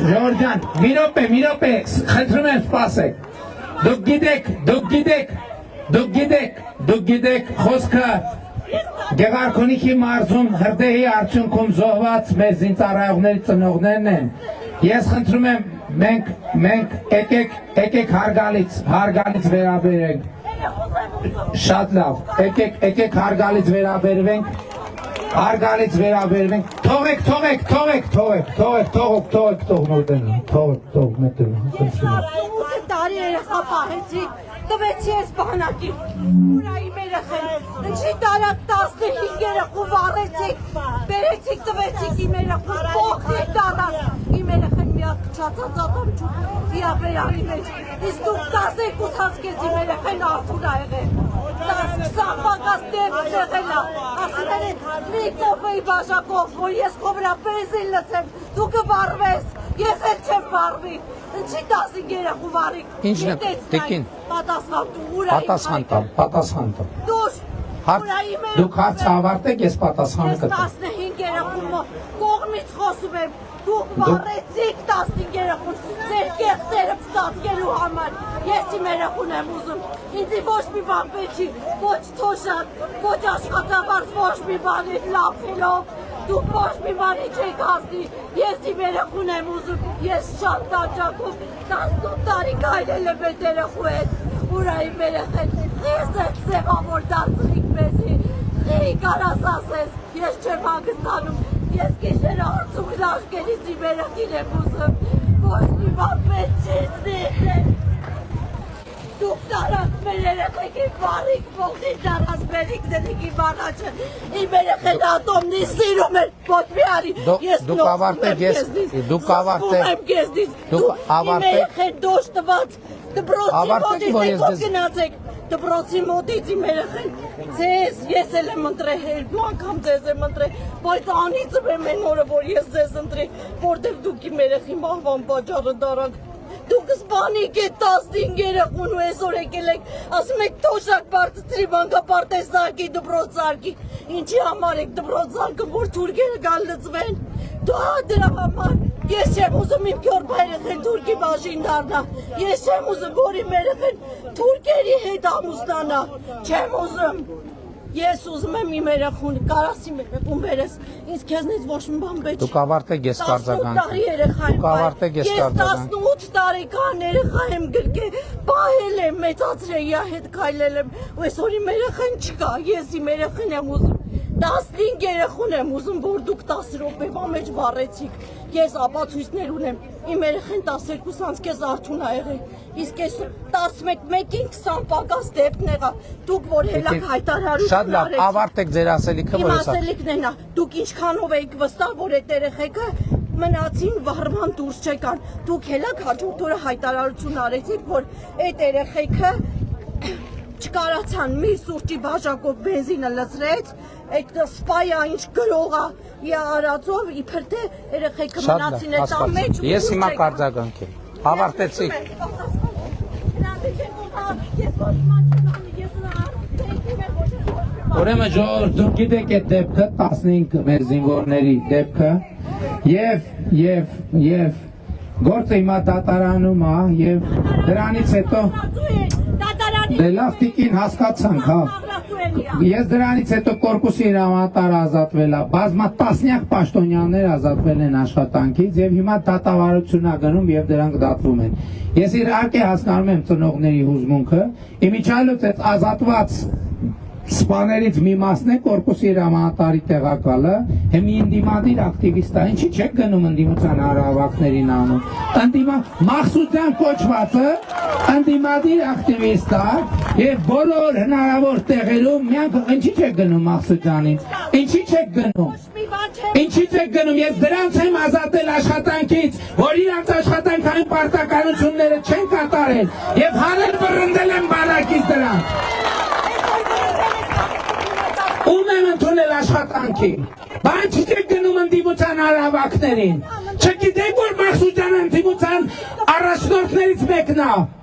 Ժորժան, մի րոպե, խնդրում եմ սպասեք, դուք գիտեք խոսքը Գեղարքունիքի մարզում հրդեհի արդյունքում զոհված մեր զինծառայողների ծնողներն են, ես խնդրում եմ մենք եկեք հարգալից վերաբերենք, շատ լավ, եկեք հարգալից վերաբերվենք, թողեք տարի երեխա պահեցիք, տվեցի ես բանակի, ուրայի երեխեն, ինչի տարակ 15 երեխու վառեցիք, բերեցիք տվեցիք իմ երեխու, պողնիկ տարակ, իմ երեխեն միակ կչացած ատամչուկ, դիաբերանի մեջ, իսկ դուք 12 հացկեց իմ երեխեն արդուն ա եղել, 10-20 պակաս դեպ եղել ա, ասիներ են մի կոպեի բաժակով, որ ես կովրա բենզին լծեմ, դու կվառվես, ես էլ չեմ վառվի, ինչի 15 երեխու վառիք, ինչն է, տիկին, պատասխան տամ, դուք հարցը ավարտեք, ես պատասխանը կտամ, ես 15 երեխու կողմից խոսում եմ, դուք վառեցիք 15 երեխուն, ձեր կեղտերը պտացկելու համար, ես իմ երեխուն եմ ուզում, ինձի ոչ մի բան պետք չի, ոչ թոշակ, ոչ աշխատավարձ, ոչ մի բանի լափելով, դուք ոչ մի բանի չեք հասնի, ես իմ երեխուն եմ ուզում, ես շատ տաճակով 18 տարի գայլել եմ այդ երեխու հետ, ուրա իմ երեխեն, ես եք սեղավոր դարձրիք մեզի, խեի կարաս ասես, ես չեմ հագստանում, ես գիշերը արցուքն աշկերից իմ երեխին եմ ուզում, ոչ մի բան պետք չի, դուք տարած մեր երեխեքի վարիք ողջին տարած մերիք դենիք իմ առաջը, իմ երեխեն ատոմնի սիրում էր, ոչ մի արի, ես նոխում եմ կեզնից, սխվում եմ կեզնից, դուք իմ երեխեն դոշ տված, դբրոցի մոտից եք որ գնացեք, դբրոցի մոտից իմ երեխեն, ձեզ, ես էլ եմ ընտրել, երկու անգամ ձեզ եմ ընտրել, բայց անիծում եմ են օրը, որ ես ձեզ ընտրել, որտև դուք իմ երեխի մահվան պատճառը դարանք, դուք սպանիք է 15 երեխուն ու այսօր եկել եք, ասում եք թոշակ բարձրի մանկապարտեզ զարկի, դպրոց զարկի, ինչի համար եք դպրոց զարկը, որ թուրքերը գալ լծվեն, դրա համար, ես չեմ ուզում իմ քյորբա երեխեն թուրքի բաժին դառնա, ես չեմ ուզում, որ իմ երեխեն թուրքերի հետ ամուսնանա, չեմ ուզում, ես ուզում եմ իմ երեխուն, կարաս իմ երեխուն բերես, ինձ քեզնից ոչ մի բան պետք չի։ Դուք ավարտեք ես կարձագանքի։ Ես 18 տարեկան երեխա եմ գրկել, պահել եմ, մեծացրել, իրա հետ քայլել եմ, ու այսօր իմ երեխան չկա, ես իմ երեխան եմ ուզում, 15 երեխուն եմ ուզում, որ դուք 10 րոպեվա մեջ վառեցիք, ես ապացույցներ ունեմ, իմ երեխան 12 անցքեզ արդուն ա եղել, իսկ այս 11-ին 20 պակաս դեպքն եղա, դուք որ հելակ հայտարարություն շատ լավ, ավարտեք ձեր ասելիքը, իմ ասելիքն են, դուք ինչքանով էիք վստահ, որ այդ երեխեքը մնացին վառման դուրս չեկան, դուք հելակ հաջորդ օրը հայտարարություն արեցիք, որ այդ երեխեքը չկարացան մի սուրճի բաժակով բենզինը լցրեց, այդ սպայա ինչ գրողա արածով, իբր թե երեխեքը մնացին այդ ամեջ ես հիմա կարձագանք եմ, ավարտեցիք Ուրեմն ժողովուրդ, դուք գիտեք այդ դեպքը 15 մեր զինվորների դեպքը եւ գործը հիմա դատարանում է եւ դրանից հետո դե լավ տիկին հասկացանք, հա ես դրանից հետո կորպուսի հրամանատար ազատվել է, բազմատասնյակ պաշտոնյաներ ազատվել են աշխատանքից եւ հիմա դատավարություն ա գնում եւ դրանք դատվում են։ Ես իհարկե հասկանում եմ ծնողների հուզմունքը, իմիջիայլոց այդ ազատված սպաներից մի մասն է կորպուսի հրամանատարի տեղակալը, հիմի ընդդիմադիր ակտիվիստ է, ինչի չեք գնում ընդդիմության հանրահավաքներին անում, մաղսուդյան կոչվածը ընդդիմադիր ակտիվիստ է եւ բոլոր հնարավոր տեղերում միանք ինչի չեք գնում մաղսուդյանին, ինչի չեք գնում, ես դրանց եմ ազատել աշխատանքից, որ իրանց աշխատանքային պարտականությունները չեն կատարել եւ հանել բռնդել են բանակից դրանք Ում եմ ընդունել աշխատանքի։ Բան չեք գնում ընդդիմության արավակներին։ Չգիտեք որ Մաքսուտյանը ընդդիմության առաջնորդներից մեկն է։